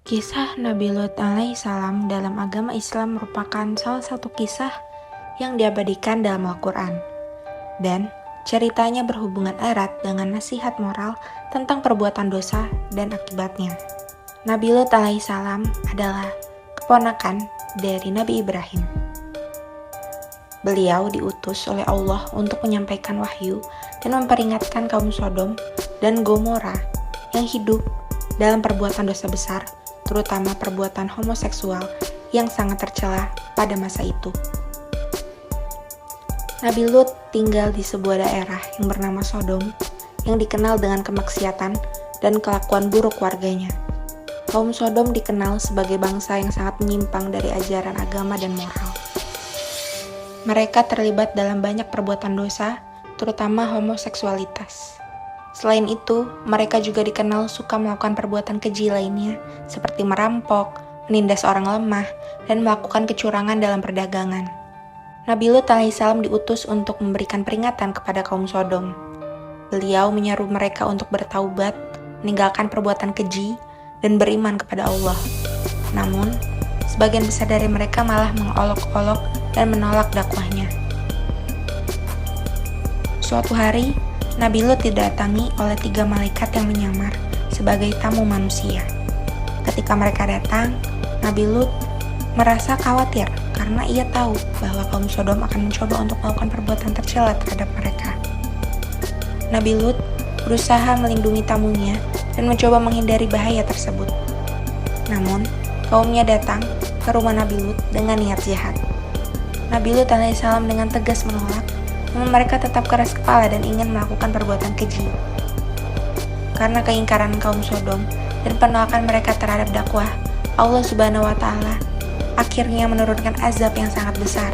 Kisah Nabi Lut alaihissalam dalam agama Islam merupakan salah satu kisah yang diabadikan dalam Al-Quran. Dan ceritanya berhubungan erat dengan nasihat moral tentang perbuatan dosa dan akibatnya. Nabi Lut alaihissalam adalah keponakan dari Nabi Ibrahim. Beliau diutus oleh Allah untuk menyampaikan wahyu dan memperingatkan kaum Sodom dan Gomora yang hidup dalam perbuatan dosa besar, terutama perbuatan homoseksual yang sangat tercela pada masa itu. Nabi Lut tinggal di sebuah daerah yang bernama Sodom, yang dikenal dengan kemaksiatan dan kelakuan buruk warganya. Kaum Sodom dikenal sebagai bangsa yang sangat menyimpang dari ajaran agama dan moral. Mereka terlibat dalam banyak perbuatan dosa, terutama homoseksualitas. Selain itu, mereka juga dikenal suka melakukan perbuatan keji lainnya, seperti merampok, menindas orang lemah, dan melakukan kecurangan dalam perdagangan. Nabi Lut alaihissalam diutus untuk memberikan peringatan kepada kaum Sodom. Beliau menyeru mereka untuk bertaubat, meninggalkan perbuatan keji, dan beriman kepada Allah. Namun, sebagian besar dari mereka malah mengolok-olok dan menolak dakwahnya. Suatu hari, Nabi Lut didatangi oleh 3 malaikat yang menyamar sebagai tamu manusia. Ketika mereka datang, Nabi Lut merasa khawatir karena ia tahu bahwa kaum Sodom akan mencoba untuk melakukan perbuatan tercela terhadap mereka. Nabi Lut berusaha melindungi tamunya dan mencoba menghindari bahaya tersebut. Namun, kaumnya datang ke rumah Nabi Lut dengan niat jahat. Nabi Lut alaihissalam dengan tegas menolak, namun mereka tetap keras kepala dan ingin melakukan perbuatan keji. Karena keingkaran kaum Sodom dan penolakan mereka terhadap dakwah, Allah Subhanahu wa Ta'ala akhirnya menurunkan azab yang sangat besar.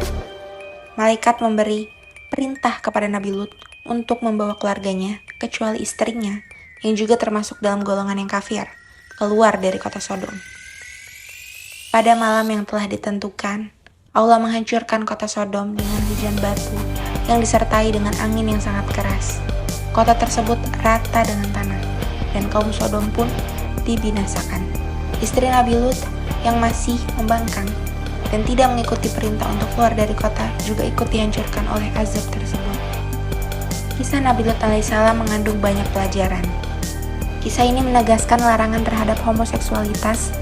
Malaikat memberi perintah kepada Nabi Lut untuk membawa keluarganya, kecuali istrinya yang juga termasuk dalam golongan yang kafir, keluar dari kota Sodom. Pada malam yang telah ditentukan, Allah menghancurkan kota Sodom dengan hujan batu yang disertai dengan angin yang sangat keras. Kota tersebut rata dengan tanah, dan kaum Sodom pun dibinasakan. Istri Nabi Lut yang masih membangkang dan tidak mengikuti perintah untuk keluar dari kota juga ikut dihancurkan oleh azab tersebut. Kisah Nabi Lut alaihissalam mengandung banyak pelajaran. Kisah ini menegaskan larangan terhadap homoseksualitas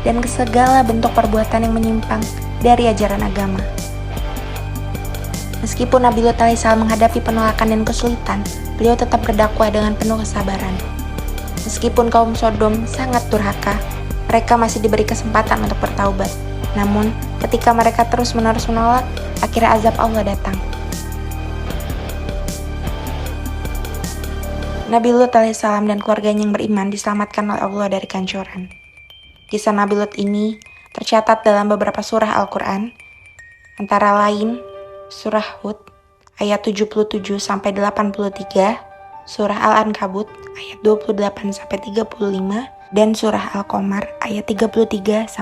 dan segala bentuk perbuatan yang menyimpang dari ajaran agama. Meskipun Nabi Lut alaihissalam menghadapi penolakan dan kesulitan, beliau tetap berdakwah dengan penuh kesabaran. Meskipun kaum Sodom sangat durhaka, mereka masih diberi kesempatan untuk bertaubat. Namun, ketika mereka terus-menerus menolak, akhirnya azab Allah datang. Nabi Lut alaihissalam dan keluarganya yang beriman diselamatkan oleh Allah dari kehancuran. Kisah Nabi Lut ini tercatat dalam beberapa surah Al-Quran, antara lain Surah Hud ayat 77-83, Surah Al-Ankabut ayat 28-35, dan Surah Al-Qamar ayat 33-39.